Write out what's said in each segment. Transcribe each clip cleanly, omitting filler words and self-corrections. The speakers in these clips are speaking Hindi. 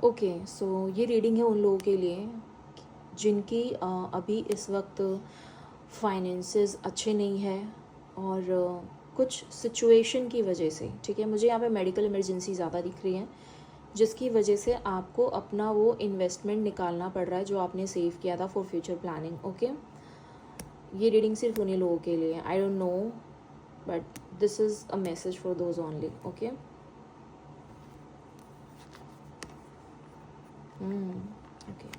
ओके, सो ये रीडिंग है उन लोगों के लिए जिनकी अभी इस वक्त फाइनेंसेस अच्छे नहीं है और कुछ सिचुएशन की वजह से, ठीक है, मुझे यहाँ पे मेडिकल इमरजेंसी ज़्यादा दिख रही है, जिसकी वजह से आपको अपना वो इन्वेस्टमेंट निकालना पड़ रहा है जो आपने सेव किया था फॉर फ्यूचर प्लानिंग। ओके, ये रीडिंग सिर्फ उन्हीं लोगों के लिए, I don't know, but this is a message for those only. Okay, okay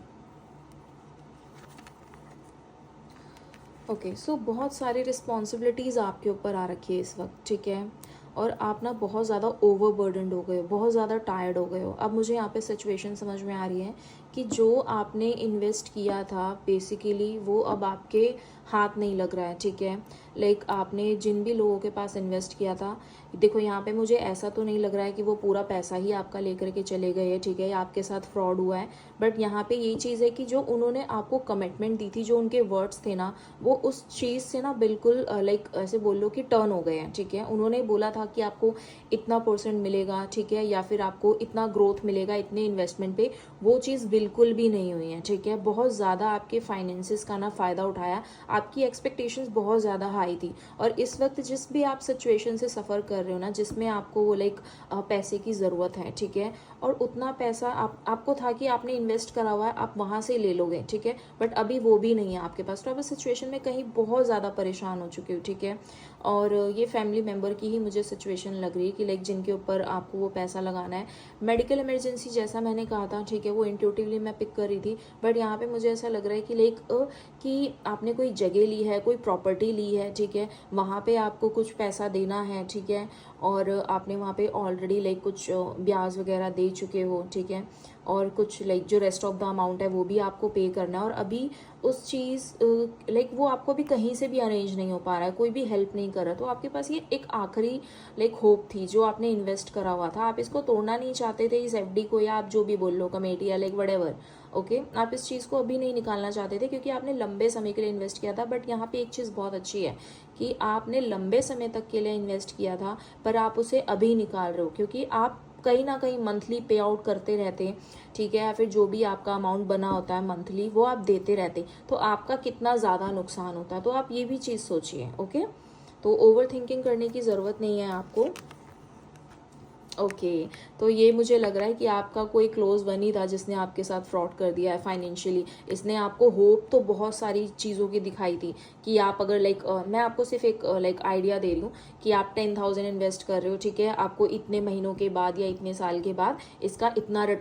okay, so बहुत सारी रिस्पॉन्सिबिलिटीज़ आपके ऊपर आ रखी है इस वक्त, ठीक है, और आप ना बहुत ज़्यादा ओवरबर्डनड हो गए हो, बहुत ज़्यादा टायर्ड हो गए हो। अब मुझे यहाँ पे सिचुएशन समझ में आ रही है कि जो आपने इन्वेस्ट किया था बेसिकली वो अब आपके हाथ नहीं लग रहा है, ठीक है। लाइक आपने जिन भी लोगों के पास इन्वेस्ट किया था, देखो यहाँ पे मुझे ऐसा तो नहीं लग रहा है कि वो पूरा पैसा ही आपका लेकर के चले गए हैं, ठीक है, या आपके साथ फ्रॉड हुआ है, बट यहाँ पे यही चीज़ है कि जो उन्होंने आपको कमिटमेंट दी थी, जो उनके वर्ड्स थे ना, वो उस चीज़ से ना बिल्कुल लाइक ऐसे बोल लो कि टर्न हो गए हैं, ठीक है। उन्होंने बोला था कि आपको इतना परसेंट मिलेगा, ठीक है, या फिर आपको इतना ग्रोथ मिलेगा इतने इन्वेस्टमेंट पे, वो चीज़ बिल्कुल भी नहीं हुई है, ठीक है। बहुत ज़्यादा आपके फाइनेंसिस का ना फ़ायदा उठाया, आपकी एक्सपेक्टेशंस बहुत ज़्यादा हाई थी, और इस वक्त जिस भी आप सिचुएशन से सफ़र कर रहे हो ना, जिसमें आपको वो लाइक पैसे की ज़रूरत है, ठीक है, और उतना पैसा आपको था कि आपने इन्वेस्ट करा हुआ है, आप वहाँ से ले लोगे, ठीक है, बट अभी वो भी नहीं है आपके पास, तो आप इस सिचुएशन में कहीं बहुत ज़्यादा परेशान हो चुके हो, ठीक है। और ये फैमिली मेम्बर की ही मुझे सिचुएशन लग रही है कि लाइक जिनके ऊपर आपको वो पैसा लगाना है। मेडिकल इमरजेंसी जैसा मैंने कहा था, ठीक है, वो इंट्यूटिवली मैं पिक कर रही थी, बट यहाँ पे मुझे ऐसा लग रहा है कि लाइक कि आपने कोई जगह ली है, कोई प्रॉपर्टी ली है, ठीक है, वहाँ पे आपको कुछ पैसा देना है, ठीक है, और आपने वहाँ पे ऑलरेडी लाइक कुछ ब्याज वगैरह दे चुके हो, ठीक है, और कुछ लाइक जो रेस्ट ऑफ द अमाउंट है वो भी आपको पे करना है, और अभी उस चीज़ लाइक वो आपको भी कहीं से भी अरेंज नहीं हो पा रहा है, कोई भी हेल्प नहीं कर रहा, तो आपके पास ये एक आखिरी लाइक होप थी जो आपने इन्वेस्ट करा हुआ था, आप इसको तोड़ना नहीं चाहते थे, इस एफडी को, या आप जो भी बोल लो, कमेटी या लाइक वटेवर, ओके, आप इस चीज़ को अभी नहीं निकालना चाहते थे क्योंकि आपने लंबे समय के लिए इन्वेस्ट किया था। बट यहाँ पे एक चीज़ बहुत अच्छी है कि आपने लंबे समय तक के लिए इन्वेस्ट किया था, पर आप उसे अभी निकाल रहे हो क्योंकि आप कहीं ना कहीं मंथली पे आउट करते रहते, ठीक है, या फिर जो भी आपका अमाउंट बना होता है मंथली वो आप देते रहते, तो आपका कितना ज़्यादा नुकसान होता है, तो आप ये भी चीज़ सोचिए। ओके, तो ओवर थिंकिंग करने की ज़रूरत नहीं है आपको। ओके, तो ये मुझे लग रहा है कि आपका कोई क्लोज वन ही था जिसने आपके साथ फ्रॉड कर दिया है फाइनेंशियली। इसने आपको होप तो बहुत सारी चीज़ों की दिखाई थी कि आप अगर लाइक मैं आपको सिर्फ एक लाइक आइडिया दे रही हूँ कि आप 10,000 इन्वेस्ट कर रहे हो, ठीक है, आपको इतने महीनों के बाद या इतने साल के बाद इसका इतना रिटर्न